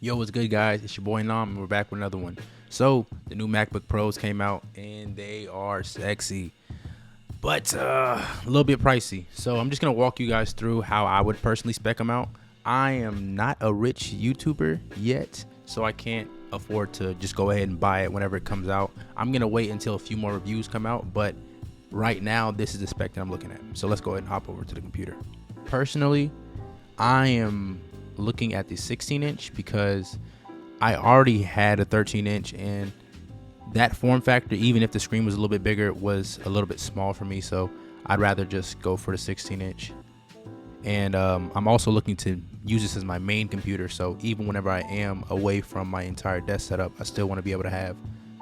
Yo, what's good, guys? It's your boy Nam, and we're back with another one. So, the new MacBook Pros came out, and they are sexy, but a little bit pricey. So, I'm just gonna walk you guys through how I would personally spec them out. I am not a rich YouTuber yet, so I can't afford to just go ahead and buy it whenever it comes out. I'm gonna wait until a few more reviews come out, but right now, this is the spec that I'm looking at. So, let's go ahead and hop over to the computer. Personally, I am looking at the 16-inch because I already had a 13-inch, and that form factor, even if the screen was a little bit bigger, was a little bit small for me. So I'd rather just go for the 16-inch. And I'm also looking to use this as my main computer. So even whenever I am away from my entire desk setup, I still want to be able to have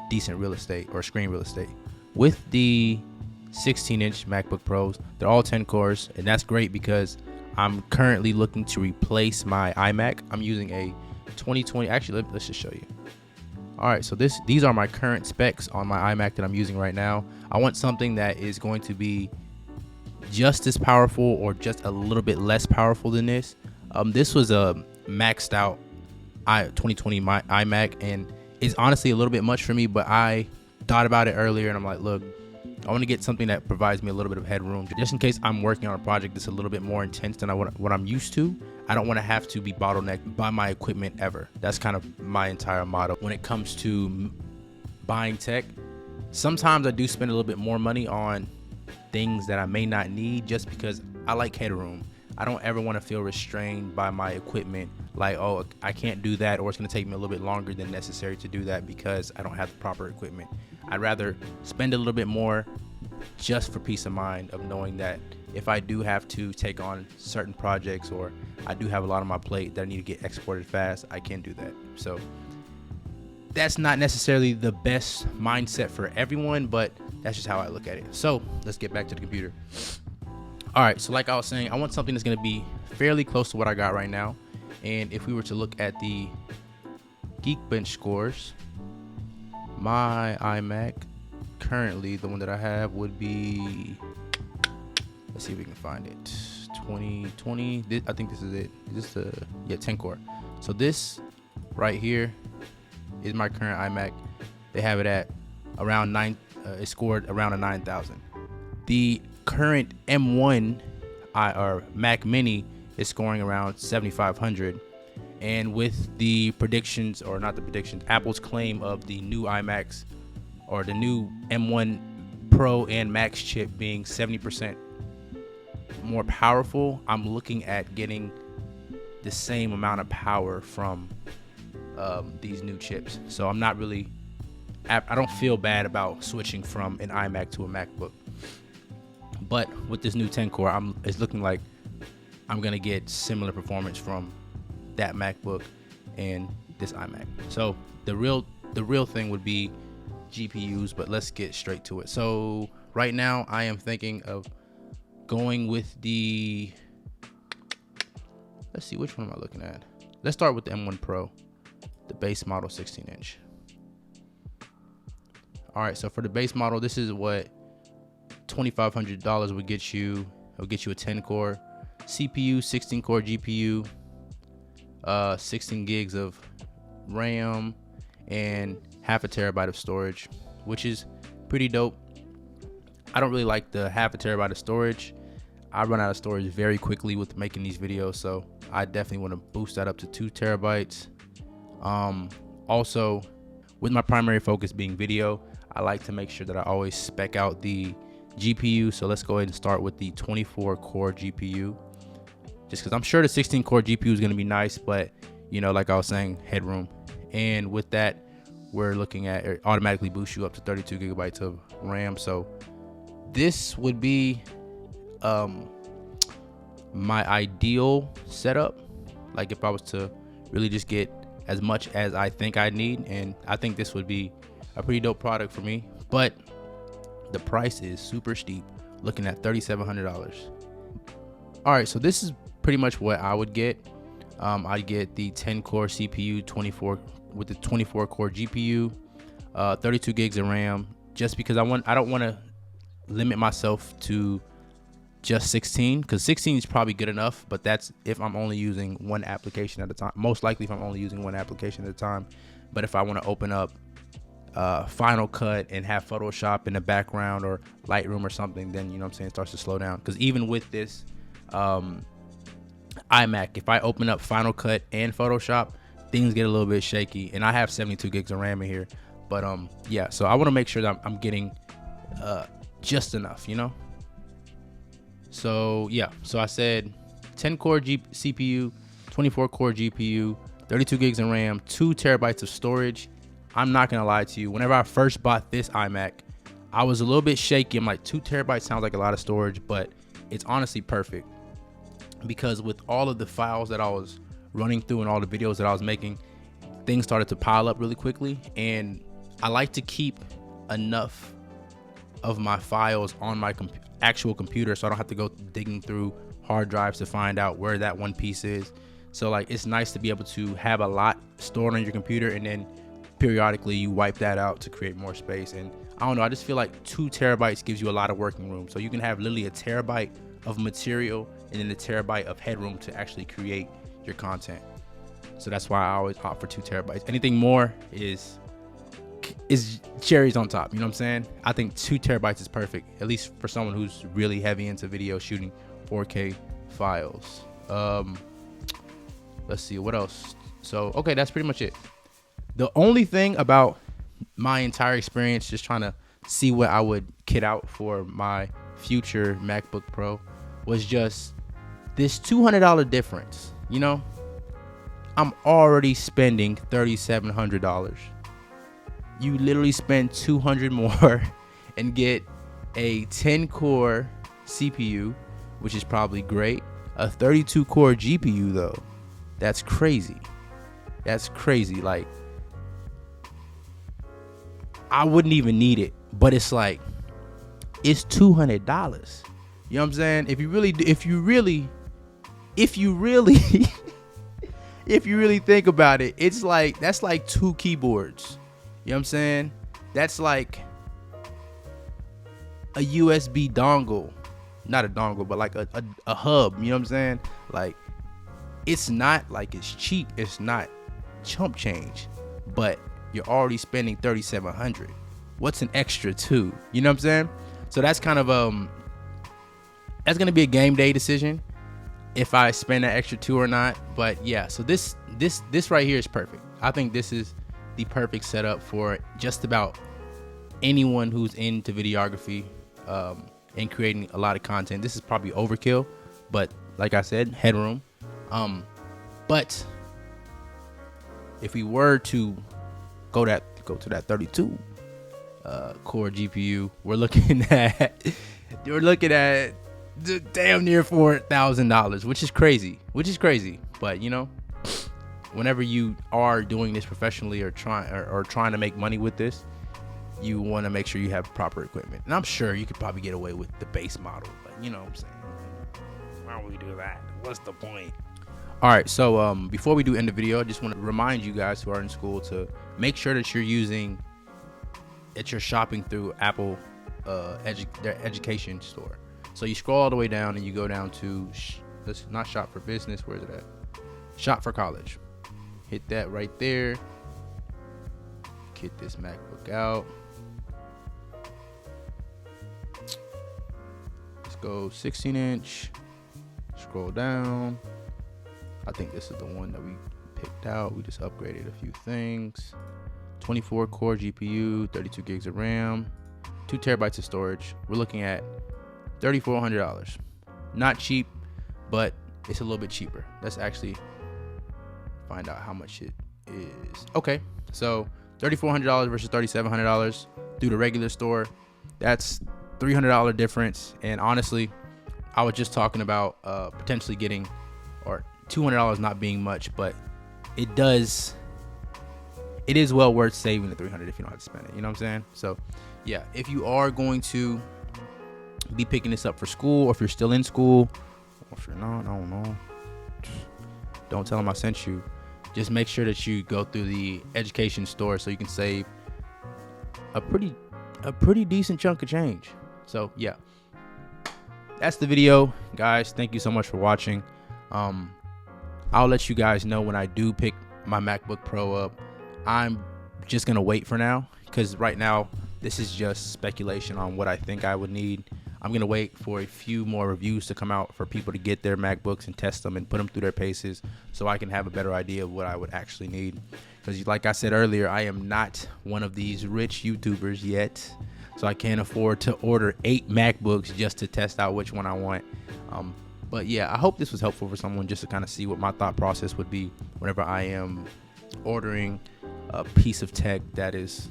decent real estate or screen real estate. With the 16-inch MacBook Pros, they're all 10 cores, and that's great because I'm currently looking to replace my iMac. I'm using a 2020. Actually, let's just show you. All right, so these are my current specs on my iMac that I'm using right now. I want something that is going to be just as powerful or just a little bit less powerful than this. This was a maxed out 2020 iMac, and it's honestly a little bit much for me, but I thought about it earlier, and I'm like, look, I want to get something that provides me a little bit of headroom, just in case I'm working on a project that's a little bit more intense than what I'm used to. I don't want to have to be bottlenecked by my equipment ever. That's kind of my entire motto when it comes to buying tech. Sometimes I do spend a little bit more money on things that I may not need just because I like headroom. I don't ever want to feel restrained by my equipment, like, oh, I can't do that, or it's going to take me a little bit longer than necessary to do that because I don't have the proper equipment. I'd rather spend a little bit more just for peace of mind of knowing that if I do have to take on certain projects, or I do have a lot on my plate that I need to get exported fast, I can do that. So that's not necessarily the best mindset for everyone, but that's just how I look at it. So let's get back to the computer. All right, so like I was saying, I want something that's going to be fairly close to what I got right now. And if we were to look at the Geekbench scores, my iMac currently, the one that I have, would be, let's see if we can find it, 2020. I think this is it. Is this 10 core? So this right here is my current iMac. They have it at around it scored around a 9,000. The current M1 or Mac Mini is scoring around 7,500. And with the predictions, or not the predictions, Apple's claim of the new iMacs or the new M1 Pro and Max chip being 70% more powerful, I'm looking at getting the same amount of power from these new chips. So I'm not really, I don't feel bad about switching from an iMac to a MacBook. But with this new 10 core, it's looking like I'm gonna get similar performance from that MacBook and this iMac. So the real thing would be GPUs, but let's get straight to it. So right now I am thinking of going with the, let's see, which one am I looking at? Let's start with the M1 Pro, the base model 16-inch. All right, so for the base model, this is what $2,500 would get you. It'll get you a 10 core CPU, 16 core GPU, 16 gigs of RAM, and half a terabyte of storage, which is pretty dope. I don't really like the half a terabyte of storage. I run out of storage very quickly with making these videos, so I definitely want to boost that up to 2 terabytes. Also, with my primary focus being video, I like to make sure that I always spec out the GPU. So let's go ahead and start with the 24 core GPU, just because I'm sure the 16 core GPU is going to be nice, but you know, like I was saying, headroom. And with that, we're looking at it automatically boosts you up to 32 gigabytes of RAM. So this would be my ideal setup, like if I was to really just get as much as I think I need, and I think this would be a pretty dope product for me. But the price is super steep, looking at $3,700. All right, so this is pretty much what I would get. I'd get the 10 core CPU, 24 with the 24 core GPU, 32 gigs of RAM, just because I don't want to limit myself to just 16, because 16 is probably good enough, but that's if I'm only using one application at a time. Most likely if I'm only using one application at a time. But if I want to open up Final Cut and have Photoshop in the background or Lightroom or something, then, you know what I'm saying, it starts to slow down. Because even with this iMac, if I open up Final Cut and Photoshop, things get a little bit shaky. And I have 72 gigs of RAM in here. But yeah, so I want to make sure that I'm getting just enough, you know. So yeah, so I said 10 core CPU, 24 core GPU, 32 gigs of RAM, 2 terabytes of storage. I'm not gonna lie to you, whenever I first bought this iMac, I was a little bit shaky. I'm like, 2 terabytes sounds like a lot of storage, but it's honestly perfect, because with all of the files that I was running through and all the videos that I was making, things started to pile up really quickly. And I like to keep enough of my files on my actual computer, so I don't have to go digging through hard drives to find out where that one piece is. So like, it's nice to be able to have a lot stored on your computer, and then periodically you wipe that out to create more space. And I don't know, I just feel like 2 terabytes gives you a lot of working room. So you can have literally a terabyte of material and then a terabyte of headroom to actually create your content. So that's why I always opt for 2 terabytes. Anything more is cherries on top, you know what I'm saying? I think 2 terabytes is perfect, at least for someone who's really heavy into video shooting 4K files. Let's see what else. So okay, that's pretty much it. The only thing about my entire experience, just trying to see what I would kit out for my future MacBook Pro, was just this $200 difference. You know, I'm already spending $3,700. You literally spend $200 more and get a 10 core CPU, which is probably great. A 32 core GPU though, that's crazy. That's crazy. Like, I wouldn't even need it, but it's like, it's $200. You know what I'm saying? If you really if you really think about it, it's like, that's like 2 keyboards. You know what I'm saying? That's like a USB dongle, not a dongle, but like a hub. You know what I'm saying? Like, it's not like it's cheap. It's not chump change, but you're already spending $3,700. What's an extra 2? You know what I'm saying? So that's kind of that's gonna be a game day decision if I spend that extra 2 or not. But yeah, so this right here is perfect. I think this is the perfect setup for just about anyone who's into videography and creating a lot of content. This is probably overkill, but like I said, headroom. But if we were to go to that 32 core GPU, we're looking at damn near $4,000, which is crazy. But you know, whenever you are doing this professionally or trying to make money with this, you want to make sure you have proper equipment. And I'm sure you could probably get away with the base model, but you know what I'm saying, why would we do that? What's the point? All right, so before we do end the video, I just want to remind you guys who are in school to make sure that you're shopping through Apple their education store. So you scroll all the way down and you go down to not shop for business. Where is it at? Shop for college. Hit that right there. Get this MacBook out. Let's go 16-inch. Scroll down. I think this is the one that we picked out. We just upgraded a few things. 24 core GPU, 32 gigs of RAM, 2 terabytes of storage. We're looking at $3,400. Not cheap, but it's a little bit cheaper. Let's actually find out how much it is. Okay, so $3,400 versus $3,700 through the regular store. That's $300 difference. And honestly, I was just talking about potentially getting, or $200 not being much, but it is well worth saving the $300 if you don't have to spend it. You know what I'm saying? So yeah, if you are going to be picking this up for school, or if you're still in school, or if you're not, I don't know, don't tell them I sent you. Just make sure that you go through the education store so you can save a pretty decent chunk of change. So yeah, that's the video, guys. Thank you so much for watching. I'll let you guys know when I do pick my MacBook Pro up. I'm just gonna wait for now, because right now this is just speculation on what I think I would need. I'm gonna wait for a few more reviews to come out for people to get their MacBooks and test them and put them through their paces, so I can have a better idea of what I would actually need. Because like I said earlier, I am not one of these rich YouTubers yet, so I can't afford to order 8 MacBooks just to test out which one I want. But yeah, I hope this was helpful for someone, just to kind of see what my thought process would be whenever I am ordering a piece of tech that is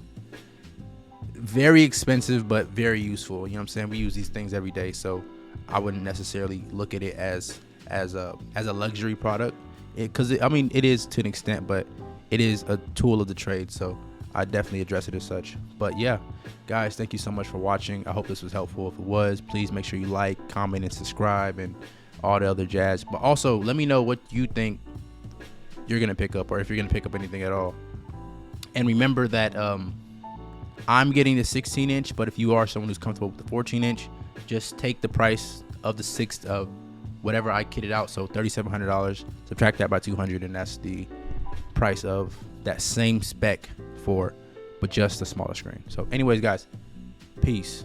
very expensive but very useful. You know what I'm saying? We use these things every day, so I wouldn't necessarily look at it as a luxury product, because I mean, it is to an extent, but it is a tool of the trade, so I definitely address it as such. But yeah, guys, thank you so much for watching. I hope this was helpful. If it was, please make sure you like, comment, and subscribe, and all the other jazz. But also, let me know what you think you're gonna pick up, or if you're gonna pick up anything at all. And remember that I'm getting the 16-inch, but if you are someone who's comfortable with the 14-inch, just take the price of the whatever I kitted out, so $3,700, subtract that by 200, and that's the price of that same spec but just a smaller screen. So anyways, guys, peace.